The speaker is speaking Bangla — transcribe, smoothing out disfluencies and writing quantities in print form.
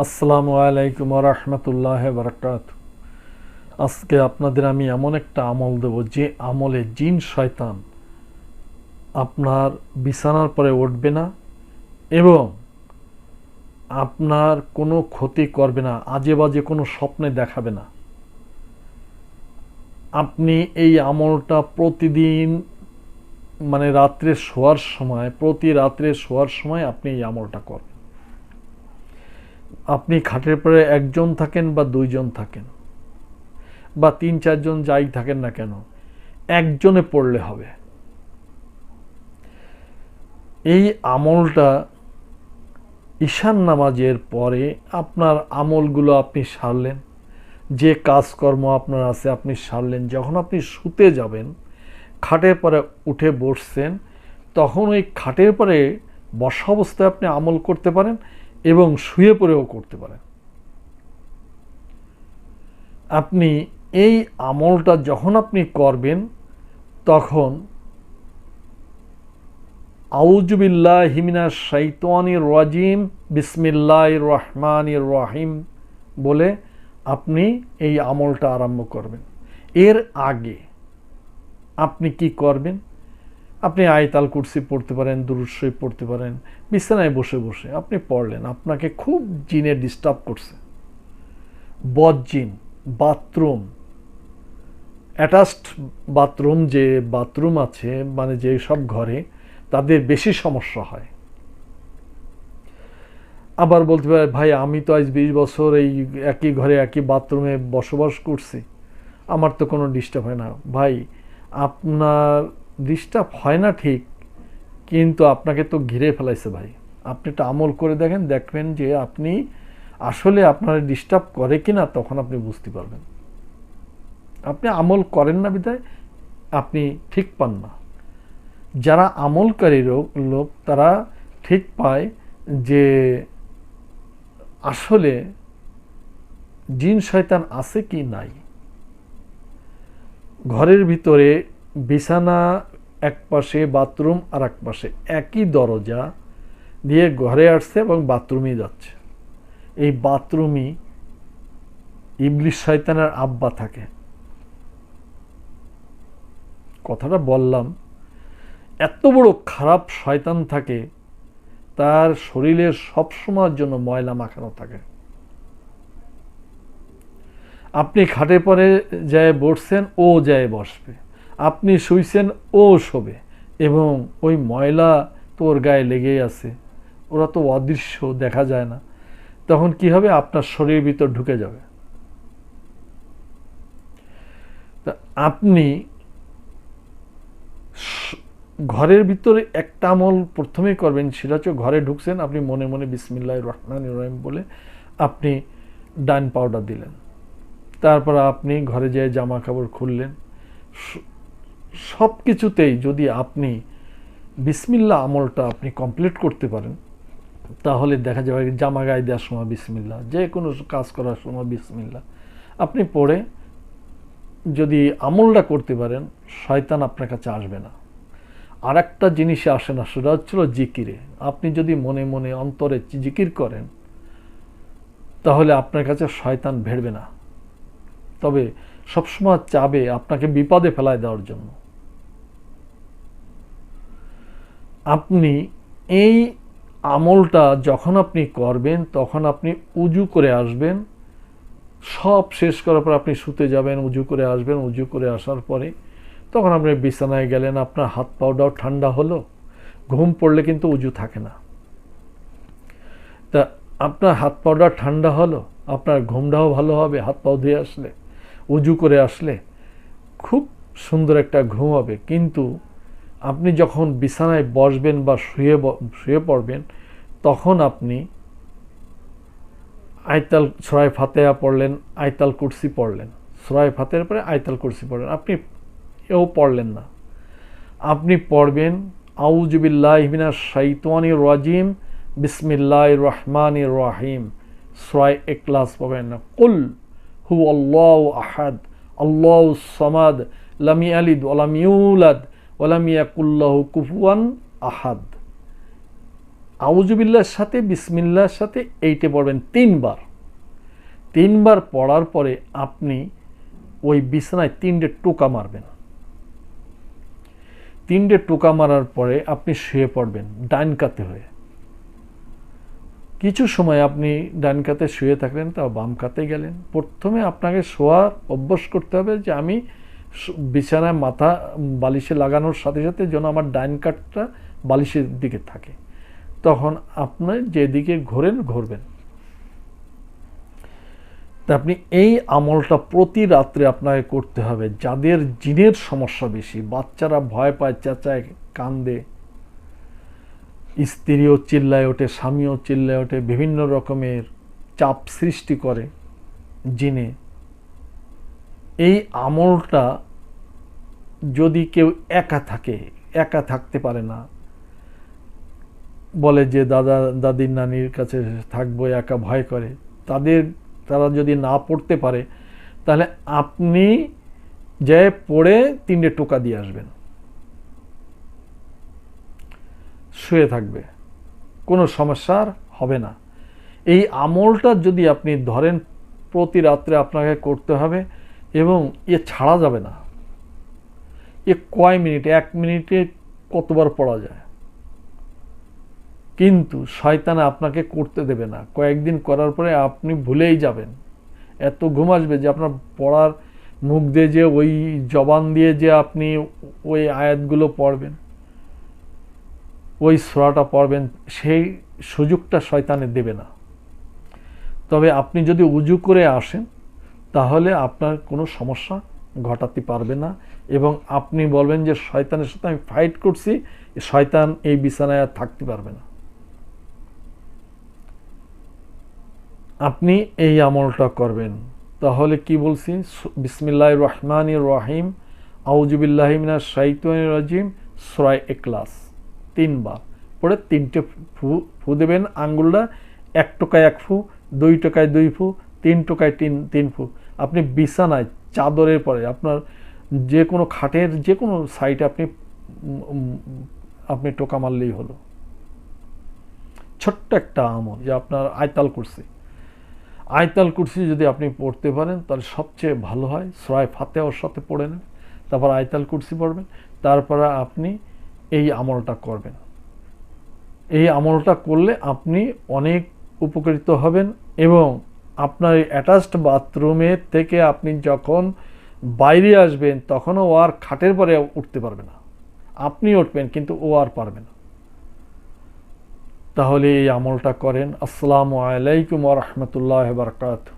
আসসালামু আলাইকুম ওয়া রাহমাতুল্লাহি ওয়া বারাকাতুহু। আজকে আপনাদের আমি এমন একটা আমল দেব যে আমলে জিন শয়তান আপনার বিছানার পরে উঠবে না এবং আপনার কোনো ক্ষতি করবে না, আজে বাজে কোনো স্বপ্নে দেখাবে না। আপনি এই আমলটা প্রতিদিন প্রতি রাত্রে শোয়ার সময় আপনি এই আমলটা করবেন। আপনি খাটের পরে একজন থাকেন বা দুইজন থাকেন বা ৩-৪ জন যাই থাকেন না কেন, একজনে পড়লে হবে। এই আমলটা ঈশান নামাজের পরে আপনার আমলগুলো আপনি সারলেন, যে কাজকর্ম আপনার আছে আপনি সারলেন। যখন আপনি শুতে যাবেন, খাটের পরে উঠে বসছেন, তখন ওই খাটের পরে বসা অবস্থায় আপনি আমল করতে পারেন এবং শুয়ে পড়েও করতে পারেন। আপনি এই আমলটা যখন আপনি করবেন তখন আউযু বিল্লাহি মিনাশ শাইতানির রাজিম বিসমিল্লাহির রহমানির রহিম বলে আপনি এই আমলটা আরম্ভ করবেন। এর আগে আপনি কি করবেন? আপনি আয়াতুল কুরসি পড়তে পারেন, দুরূদ শরীফ পড়তে পারেন। বিছানায় বসে বসে আপনি পড়লেন, আপনাকে খুব জিনে ডিস্টার্ব করছে, বদজিন, বাথরুম, অ্যাটাচড বাথরুম, যে বাথরুম আছে যে সব ঘরে, তাদের বেশি সমস্যা হয়। আবার বলতে পারে, ভাই আমি তো আজ 20 বছর এই একই ঘরে একই বাথরুমে বসবাস করছি, আমার তো কোনো ডিস্টার্ব হয় না। ভাই, আপনার ডিস্টার্ব হয় না ঠিক, কিন্তু আপনাকে তো ঘিরে ফেলাইছে। ভাই, আপনি একটা আমল করে দেখবেন যে আপনি আসলে আপনার ডিস্টার্ব করে কিনা, তখন আপনি বুঝতে পারবেন। আপনি আমল করেন না বিধায় আপনি ঠিক পান না। যারা আমলকারী লোক তারা ঠিক পায় যে আসলে জিন শয়তান আছে কি নাই। ঘরের ভিতরে বিছানা এক পাশে, বাথরুম আর এক পাশে, একই দরজা দিয়ে ঘরে আসছে এবং বাথরুমে যাচ্ছে। এই বাথরুমই ইবলিস শয়তানের আব্বা থাকে। কথাটা বললাম, এত বড় খারাপ শয়তান থাকে, তার শরীরের সবসময়ের জন্য ময়লা মাখানো থাকে। আপনি খাটে পরে যায় বসছেন, ও যায় বসবে। আপনি শুইছেন, ও শোবে, এবং ওই ময়লা তোর গায়ে লেগেই আছে। ওরা তো অদৃশ্য, দেখা যায় না। তখন কি হবে? আপনার শরীরের ভিতর ঢুকে যাবে। তা আপনি ঘরের ভিতরে একটা আমল প্রথমেই করবেন, সেটা হচ্ছে ঘরে ঢুকছেন, আপনি মনে মনে বিসমিল্লাহির রহমানির রহিম বলে আপনি ডান পাউডার দিলেন। তারপর আপনি ঘরে যেয়ে জামা কাপড় খুললেন। সব কিছুতেই যদি আপনি বিসমিল্লাহ আমলটা আপনি কমপ্লিট করতে পারেন, তাহলে দেখা যাবে জামা গায়ে দেওয়ার সময় বিসমিল্লাহ, যে কোনো কাজ করার সময় বিসমিল্লাহ আপনি পড়ে যদি আমলটা করতে পারেন, শয়তান আপনার কাছে আসবে না। আর একটা জিনিসে আসে না, সেটা হচ্ছিল জিকিরে। আপনি যদি মনে মনে অন্তরে জিকির করেন, তাহলে আপনার কাছে শয়তান ভিড়বে না। তবে সবসময় চাবে আপনাকে বিপদে ফেলায় দেওয়ার জন্য। আপনি এই আমলটা যখন আপনি করবেন, তখন আপনি উজু করে আসবেন। সব শেষ করার পর আপনি শুতে যাবেন, উজু করে আসবেন। উজু করে আসার পরে তখন আপনি বিছানায় গেলেন, আপনার হাত পাওটাও ঠান্ডা হলো। ঘুম পড়লে কিন্তু উজু থাকে না। তা আপনার হাত পাওটা ঠান্ডা হলো, আপনার ঘুমটাও ভালো হবে। হাত পাও ধুয়ে আসলে, উজু করে আসলে খুব সুন্দর একটা ঘুম হবে। কিন্তু আপনি যখন বিছানায় বসবেন বা শুয়ে পড়বেন, তখন আপনি সূরা ফাতিহা পড়লেন, আয়াতুল কুরসি পড়লেন। সূরা ফাতিহার পরে আয়াতুল কুরসি পড়লেন, আপনি এও পড়লেন না। আপনি পড়বেন আউযু বিল্লাহি মিনাশ শাইতানির রাজিম বিসমিল্লাহির রহমানির রহিম। সূরা ইখলাস পড়বেন না। কুল হুয়াল্লাহু আহাদ আল্লাহুস সামাদ লাম ইয়ালিদ ওয়া লাম ইউলাদ ওয়া লাম ইয়াকুল লাহু কুফুয়ান আহাদ। আউযুবিল্লাহর সাথে বিসমিল্লাহর সাথে এইটা পড়বেন 3 বার। 3 বার পড়ার পরে আপনি ওই বিছানায় 3টে টোকা মারবেন। 3টে টোকা মারার পরে আপনি শুয়ে পড়বেন ডান কাতে হয়ে। কিছু সময় আপনি ডান কাতে শুয়ে থাকলেন, তা বাম কাতে গেলেন। প্রথমে আপনাকে শোয়ার অভ্যাস করতে হবে যে আমি বিছানায় মাথা বালিশে লাগানোর সাথে সাথে যেন আমার ডান কাতটা বালিশের দিকে থাকে। তখন আপনি যেদিকে ঘুরবেন। তা আপনি এই আমলটা প্রতি রাত্রে আপনাকে করতে হবে। যাদের জিনের সমস্যা বেশি, বাচ্চারা ভয় পায়, চেঁচায়, কান্দে, স্ত্রীও চিল্লায় ওঠে, স্বামীও চিল্লায় ওঠে, বিভিন্ন রকমের চাপ সৃষ্টি করে জিনে, এই আমলটা যদি কেউ একা থাকতে পারে না, বলে যে দাদা দাদির নানির কাছে থাকবো, একা ভয় করে, তারা যদি না পড়তে পারে, তাহলে আপনি যে পড়ে 3টে টোকা দিয়ে আসবেন, শুয়ে থাকবে, কোনো সমস্যা হবে না। এই আমলটা যদি আপনি ধরেন প্রতি রাত্রে আপনাকে করতে হবে, এবং ছাড়া যাবে না। কয় মিনিটে, 1 মিনিটে কতবার পড়া যায়, কিন্তু শয়তান আপনাকে করতে দেবে না। কয়েকদিন করার পরে আপনি ভুলেই যাবেন। এত ঘুম আসবে যে আপনার পড়ার মুখ দিয়ে যে ওই জবান দিয়ে যে আপনি ওই আয়াতগুলো পড়বেন, ওই সূরাটা পড়বেন, সেই সুযোগটা শয়তানে দেবে না। তবে আপনি যদি উজু করে আসেন, তাহলে আপনার কোনো সমস্যা ঘটাতে পারবে না, এবং আপনি বলবেন যে শয়তানের সাথে আমি ফাইট করছি, শয়তান এই বিছানায় আর থাকতে পারবে না। আপনি এই আমলটা করবেন। তাহলে কি বলছি? বিসমিল্লাহির রহমানির রহিম, আউযু বিল্লাহি মিনাশ শাইতানির রাজিম, সূরা ইখলাস 3 বার পরে 3টে ফু দেবেন। আঙ্গুলটা 1 টোকায় 1 ফু, 2 টোকায় 2 ফু, 3 টোকায় 3 ফু। আপনি বিছানায় চাদরের পরে আপনার যে কোনো খাটের যে কোনো সাইডে আপনি টোকা মারলেই হলো। ছোট্ট একটা আমল, যে আপনার আয়তাল কুরসি যদি আপনি পড়তে পারেন তাহলে সবচেয়ে ভালো হয়। সূরা ফাতিহার সাথে পড়ে নেন, তারপর আয়তাল কুরসি পড়বেন, তারপরে আপনি এই আমলটা করবেন। এই আমলটা করলে আপনি অনেক উপকৃত হবেন, এবং আপনার অ্যাটাচড বাথরুমে থেকে আপনি যখন বাইরে আসবেন তখনও ও আর খাটের পরে উঠতে পারবে না। আপনি উঠবেন কিন্তু ও আর পারবে না। তাহলে এই আমলটা করেন। আসসালামু আলাইকুম ওয়া রাহমাতুল্লাহি ওয়া বারাকাতুহু।